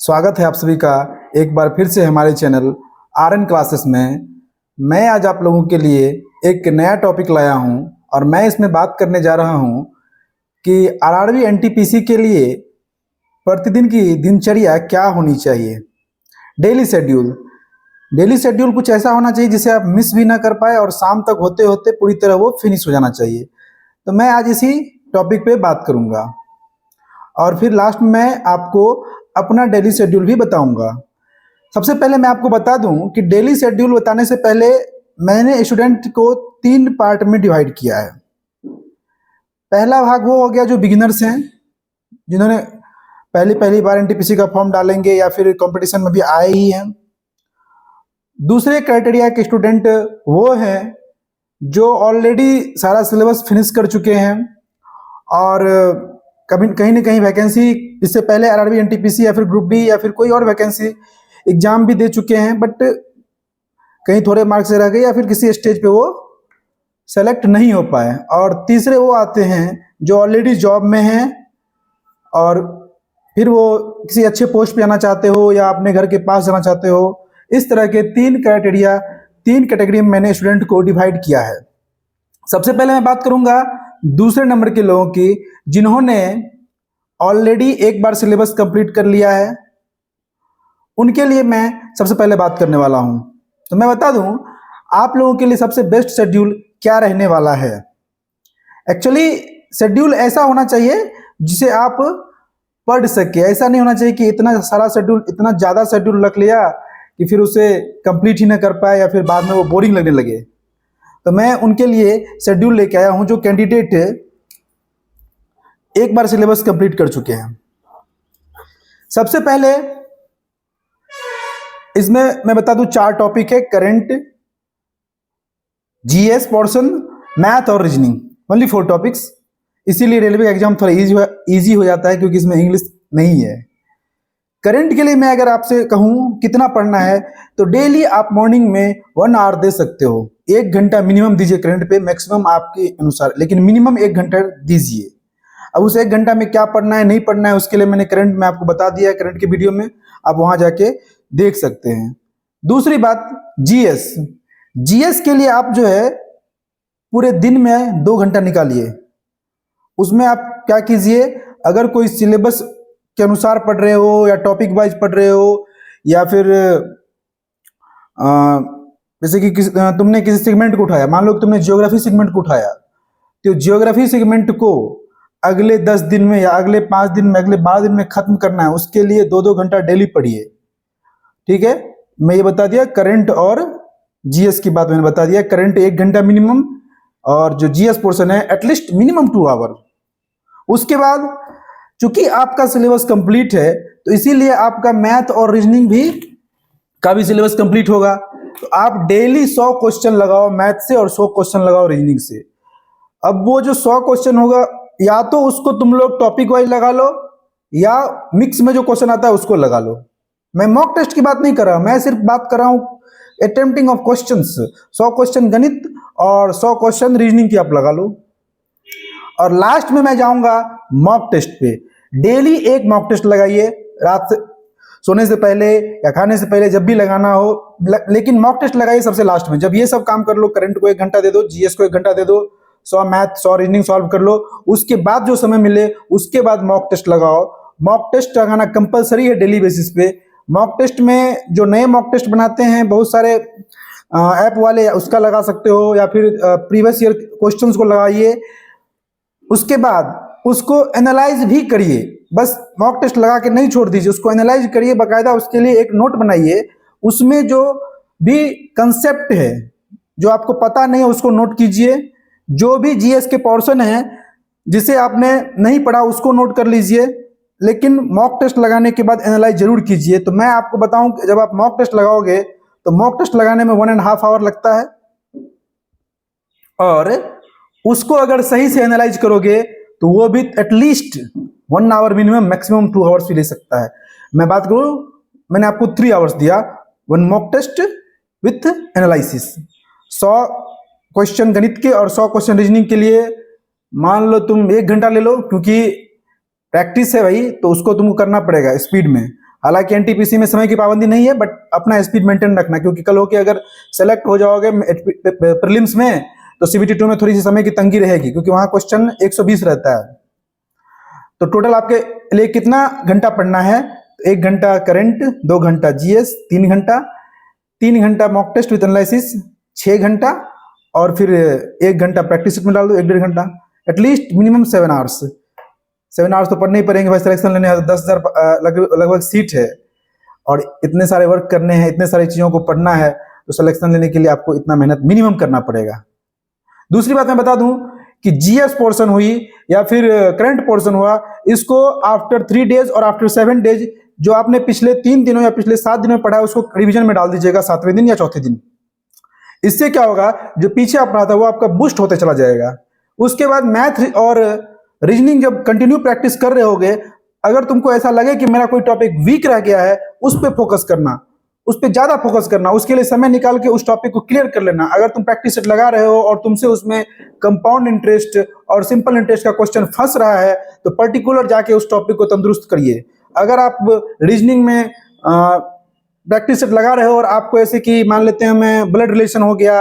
स्वागत है आप सभी का एक बार फिर से हमारे चैनल आरएन क्लासेस में। मैं आज आप लोगों के लिए एक नया टॉपिक लाया हूं और मैं इसमें बात करने जा रहा हूं कि आरआरबी एनटीपीसी के लिए प्रतिदिन की दिनचर्या क्या होनी चाहिए। डेली शेड्यूल कुछ ऐसा होना चाहिए जिसे आप मिस भी ना कर पाए और शाम तक होते होते पूरी तरह वो फिनिश हो जाना चाहिए। तो मैं आज इसी टॉपिक पे बात करूंगा और फिर लास्ट में मैं आपको अपना डेली शेड्यूल भी बताऊंगा। सबसे पहले मैं आपको बता दूं कि डेली शेड्यूल बताने से पहले मैंने स्टूडेंट को 3 पार्ट में डिवाइड किया है। पहला भाग वो हो गया जो बिगिनर्स हैं, जिन्होंने पहली बार एनटीपीसी का फॉर्म डालेंगे या फिर कंपटीशन में भी आए ही हैं। दूसरे क्राइटेरिया के स्टूडेंट वो हैं जो ऑलरेडी सारा सिलेबस फिनिश कर चुके हैं और कभी कहीं ना कहीं वैकेंसी इससे पहले आरआरबी एनटीपीसी या फिर ग्रुप डी या फिर कोई और वैकेंसी एग्जाम भी दे चुके हैं, बट कहीं थोड़े मार्क्स से रह गए या फिर किसी स्टेज पे वो सेलेक्ट नहीं हो पाए। और तीसरे वो आते हैं जो ऑलरेडी जॉब में हैं और फिर वो किसी अच्छे पोस्ट पे जाना चाहते हो या अपने घर के पास जाना चाहते हो। इस तरह के 3 कैटेगरी में मैंने स्टूडेंट को डिवाइड किया है। सबसे पहले मैं बात करूंगा दूसरे नंबर के लोगों की, जिन्होंने ऑलरेडी एक बार सिलेबस कंप्लीट कर लिया है। उनके लिए मैं सबसे पहले बात करने वाला हूं। तो मैं बता दूं आप लोगों के लिए सबसे बेस्ट शेड्यूल क्या रहने वाला है। एक्चुअली शेड्यूल ऐसा होना चाहिए जिसे आप पढ़ सके। ऐसा नहीं होना चाहिए कि इतना सारा शेड्यूल, इतना ज़्यादा शेड्यूल रख लिया कि फिर उसे कंप्लीट ही ना कर पाए या फिर बाद में वो बोरिंग लगने लगे। तो मैं उनके लिए शेड्यूल लेके आया हूं जो कैंडिडेट एक बार सिलेबस कंप्लीट कर चुके हैं। सबसे पहले इसमें मैं बता दूं 4 टॉपिक है: करंट, जीएस पोर्शन, मैथ और रीजनिंग। Only 4 topics. इसीलिए रेलवे का एग्जाम थोड़ा इजी हो जाता है क्योंकि इसमें इंग्लिश नहीं है। करंट के लिए मैं अगर आपसे कहूं कितना पढ़ना है तो डेली आप मॉर्निंग में 1 आवर दे सकते हो। 1 घंटा मिनिमम दीजिए करंट पे, मैक्सिमम आपके अनुसार, लेकिन मिनिमम 1 घंटा दीजिए। अब उस 1 घंटा में क्या पढ़ना है नहीं पढ़ना है उसके लिए मैंने करंट में आपको बता दिया है, करंट के वीडियो में आप वहां जाके देख सकते हैं। दूसरी बात जीएस के लिए आप जो है पूरे दिन में 2 घंटा निकालिए। उसमें आप क्या कीजिए, अगर कोई सिलेबस के अनुसार पढ़ रहे हो या टॉपिक वाइज पढ़ रहे हो या फिर जैसे कि तुमने किसी सेगमेंट को उठाया, मान लो कि तुमने ज्योग्राफी सेगमेंट को उठाया, तो ज्योग्राफी सेगमेंट को अगले 10 दिन में या अगले 5 दिन में, अगले 12 दिन में खत्म करना है, उसके लिए 2-2 घंटा डेली पढ़िए। ठीक है, मैं ये बता दिया करंट और जीएस की बात मैंने बता दिया। करंट 1 घंटा मिनिमम और जो जीएस पोर्शन है एटलीस्ट मिनिमम 2 आवर। उसके बाद चूंकि आपका सिलेबस कंप्लीट है तो इसीलिए आपका मैथ और रीजनिंग का भी सिलेबस कंप्लीट होगा। तो आप डेली 100 क्वेश्चन लगाओ मैथ से और 100 क्वेश्चन लगाओ रीजनिंग से। अब वो जो 100 क्वेश्चन होगा या तो उसको तुम लोग टॉपिक वाइज लगा लो या मिक्स में जो क्वेश्चन आता है उसको लगा लो। मैं मॉक टेस्ट की बात नहीं कर रहा, मैं सिर्फ बात कर रहा हूं अटेम्प्टिंग ऑफ क्वेश्चंस। 100 क्वेश्चन गणित और 100 क्वेश्चन रीजनिंग की आप लगा लो। और लास्ट में मैं जाऊंगा मॉक टेस्ट पे। डेली एक मॉक टेस्ट लगाइए, रात से सोने से पहले या खाने से पहले, जब भी लगाना हो, लेकिन मॉक टेस्ट लगाइए सबसे लास्ट में। जब ये सब काम कर लो, करंट को 1 घंटा दे दो, जीएस को 1 घंटा दे दो, 100 मैथ 100 रीजनिंग सॉल्व कर लो, उसके बाद जो समय मिले उसके बाद मॉक टेस्ट लगाओ। मॉक टेस्ट लगाना कंपलसरी है डेली बेसिस पे। मॉक टेस्ट में जो नए मॉक टेस्ट बनाते हैं बहुत सारे ऐप वाले, उसका लगा सकते हो या फिर प्रीवियस ईयर क्वेश्चंस को लगाइए। उसके बाद उसको एनालाइज भी करिए, बस मॉक टेस्ट लगा के नहीं छोड़ दीजिए, उसको एनालाइज करिए बाकायदा। उसके लिए एक नोट बनाइए, उसमें जो भी कंसेप्ट है जो आपको पता नहीं है उसको नोट कीजिए। जो भी जीएस के पोर्शन है जिसे आपने नहीं पढ़ा उसको नोट कर लीजिए, लेकिन मॉक टेस्ट लगाने के बाद एनालाइज जरूर कीजिए। तो मैं आपको बताऊं कि जब आप मॉक टेस्ट लगाओगे तो मॉक टेस्ट लगाने में 1.5 आवर लगता है और उसको अगर सही से एनालाइज करोगे तो वो भी at least 1 hour minimum, maximum 2 hours भी ले सकता है। मैं बात करूं, मैंने आपको 3 आवर्स दिया, 1 mock test with analysis. 100 question गणित के और 100 क्वेश्चन रीजनिंग के लिए मान लो तुम 1 घंटा ले लो, क्योंकि प्रैक्टिस है भाई तो उसको तुमको करना पड़ेगा स्पीड में। हालांकि एनटीपीसी में समय की पाबंदी नहीं है, बट अपना स्पीड मेंटेन रखना, क्योंकि कल होके अगर सेलेक्ट हो जाओगे प्रीलिम्स में तो सीबीटी 2 में थोड़ी सी समय की तंगी रहेगी, क्योंकि वहां क्वेश्चन 120 रहता है। तो टोटल आपके लिए कितना घंटा पढ़ना है? 1 घंटा करंट, 2 घंटा जीएस, 3 घंटा, 3 घंटा मॉक टेस्ट विद एनालिसिस, 6 घंटा, और फिर 1 घंटा प्रैक्टिस सेट में डाल दो, 1 डेढ़ घंटा, एटलीस्ट मिनिमम 7 आवर्स। 7 आवर्स तो पढ़ने ही पड़ेंगे भाई, सिलेक्शन लेने हैं, 10,000 लगभग सीट है और इतने सारे वर्क करने हैं, इतने सारी चीज़ों को पढ़ना है, तो सिलेक्शन लेने के लिए आपको इतना मेहनत मिनिमम करना पड़ेगा। दूसरी बात मैं बता दूं कि जीएस पोर्शन हुई या फिर करंट पोर्शन हुआ, इसको आफ्टर 3 डेज और आफ्टर 7 डेज जो आपने पिछले 3 दिनों या पिछले 7 दिनों में पढ़ा है उसको रिवीजन में डाल दीजिएगा 7वें दिन या चौथे दिन। इससे क्या होगा, जो पीछे आप पढ़ा था वो आपका बूस्ट होते चला जाएगा। उसके बाद मैथ और रीजनिंग जब कंटिन्यू प्रैक्टिस कर रहे होगे, अगर तुमको ऐसा लगे कि मेरा कोई टॉपिक वीक रह गया है, उस पर फोकस करना, उस पर ज्यादा फोकस करना, उसके लिए समय निकाल के उस टॉपिक को क्लियर कर लेना। अगर तुम प्रैक्टिस सेट लगा रहे हो और तुमसे उसमें कंपाउंड इंटरेस्ट और सिंपल इंटरेस्ट का क्वेश्चन फंस रहा है, तो पर्टिकुलर जाके उस टॉपिक को तंदुरुस्त करिए। अगर आप रीजनिंग में प्रैक्टिस सेट लगा रहे हो और आपको ऐसे कि मान लेते हैं मैं ब्लड रिलेशन हो गया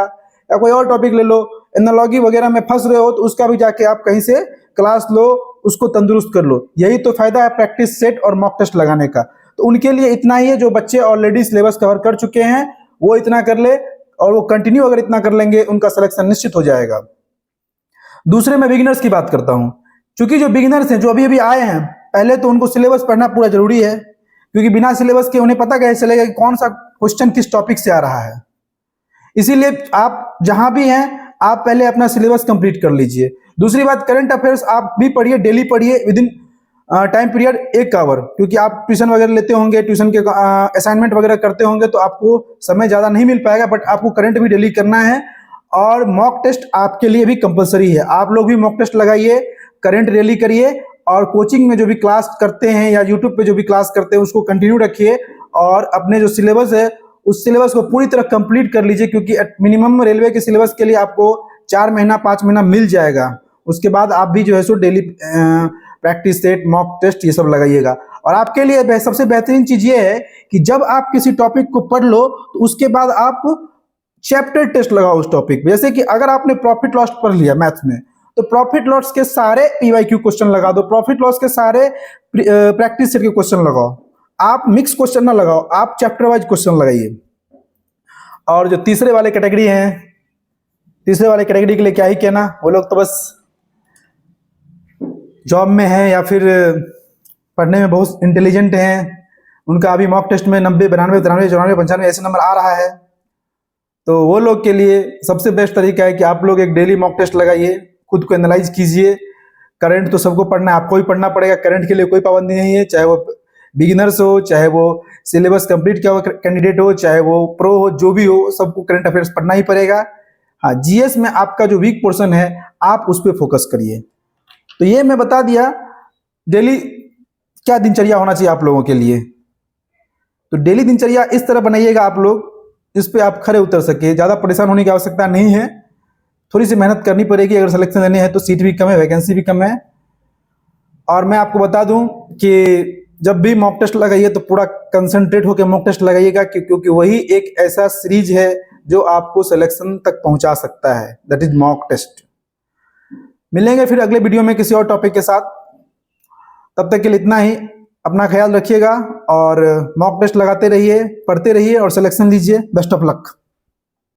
या कोई और टॉपिक ले लो, एनालॉजी वगैरह में फंस रहे हो, तो उसका भी जाके आप कहीं से क्लास लो, उसको तंदुरुस्त कर लो। यही तो फायदा है प्रैक्टिस सेट और मॉक टेस्ट लगाने का। तो उनके लिए इतना ही है, जो बच्चे ऑलरेडी सिलेबस कवर कर चुके हैं वो इतना कर ले, और वो कंटिन्यू अगर इतना कर लेंगे उनका सिलेक्शन निश्चित हो जाएगा। दूसरे मैं बिगिनर्स की बात करता हूं, क्योंकि जो बिगिनर्स हैं, जो अभी अभी आए हैं, पहले तो उनको सिलेबस पढ़ना पूरा जरूरी है, क्योंकि बिना सिलेबस के उन्हें पता कैसे चलेगा कि कौन सा क्वेश्चन किस टॉपिक से आ रहा है। इसीलिए आप जहां भी हैं, आप पहले अपना सिलेबस कंप्लीट कर लीजिए। दूसरी बात, करंट अफेयर्स आप भी पढ़िए, डेली पढ़िए, within time period 1 hour, क्योंकि आप ट्यूशन वगैरह लेते होंगे, ट्यूशन के असाइनमेंट वगैरह करते होंगे, तो आपको समय ज़्यादा नहीं मिल पाएगा, बट आपको करंट भी डेली करना है। और मॉक टेस्ट आपके लिए भी कंपलसरी है, आप लोग भी मॉक टेस्ट लगाइए, करंट डेली करिए, और कोचिंग में जो भी क्लास करते हैं या यूट्यूब पे जो भी क्लास करते हैं उसको कंटिन्यू रखिए, और अपने जो सिलेबस है उस सिलेबस को पूरी तरह कंप्लीट कर लीजिए, क्योंकि मिनिमम रेलवे के सिलेबस के लिए आपको 4 महीना 5 महीना मिल जाएगा। उसके बाद आप भी जो है सो daily practice set, mock test ये सब लगाइएगा। और आपके लिए सबसे बेहतरीन चीज ये है कि जब आप किसी टॉपिक को पढ़ लो तो उसके बाद आप चैप्टर टेस्ट लगाओ उस टॉपिक पे। जैसे कि अगर आपने प्रॉफिट लॉस पढ़ लिया मैथ में, तो प्रॉफिट लॉस के सारे पीवाईक्यू क्वेश्चन लगा दो, प्रॉफिट लॉस के सारे प्रैक्टिस सेट के क्वेश्चन लगाओ। आप मिक्स क्वेश्चन ना लगाओ, आप चैप्टर वाइज क्वेश्चन लगाइए। और जो तीसरे वाले कैटेगरी हैं, तीसरे वाले कैटेगरी के लिए क्या ही कहना, वो लोग तो बस जॉब में हैं या फिर पढ़ने में बहुत इंटेलिजेंट हैं, उनका अभी मॉक टेस्ट में 90, 92, 93, 94, 95 ऐसे नंबर आ रहा है। तो वो लोग के लिए सबसे बेस्ट तरीका है कि आप लोग एक डेली मॉक टेस्ट लगाइए, खुद को एनालाइज कीजिए। करंट तो सबको पढ़ना है, आपको ही पढ़ना पड़ेगा, करंट के लिए कोई पाबंदी नहीं है, चाहे वो बिगिनर्स हो, चाहे वो सिलेबस कंप्लीट किया हुआ कैंडिडेट हो, चाहे वो प्रो हो, जो भी हो, सबको करंट अफेयर्स पढ़ना ही पड़ेगा। हाँ, जीएस में आपका जो वीक पोर्शन है आप उस पर फोकस करिए। तो ये मैं बता दिया डेली क्या दिनचर्या होना चाहिए आप लोगों के लिए। तो डेली दिनचर्या इस तरह बनाइएगा आप लोग, इस पे आप खरे उतर सके, ज़्यादा परेशान होने की आवश्यकता नहीं है। थोड़ी सी मेहनत करनी पड़ेगी, अगर सिलेक्शन लेने हैं तो सीट भी कम है, वैकेंसी भी कम है। और मैं आपको बता दूं कि जब भी मॉक टेस्ट लगाइए तो पूरा कंसंट्रेट होकर मॉक टेस्ट लगाइएगा, क्योंकि वही एक ऐसा सीरीज है जो आपको सिलेक्शन तक पहुंचा सकता है, दैट इज मॉक टेस्ट। मिलेंगे फिर अगले वीडियो में किसी और टॉपिक के साथ, तब तक के लिए इतना ही। अपना ख्याल रखिएगा और मॉक टेस्ट लगाते रहिए, पढ़ते रहिए और सिलेक्शन लीजिए। Best of luck.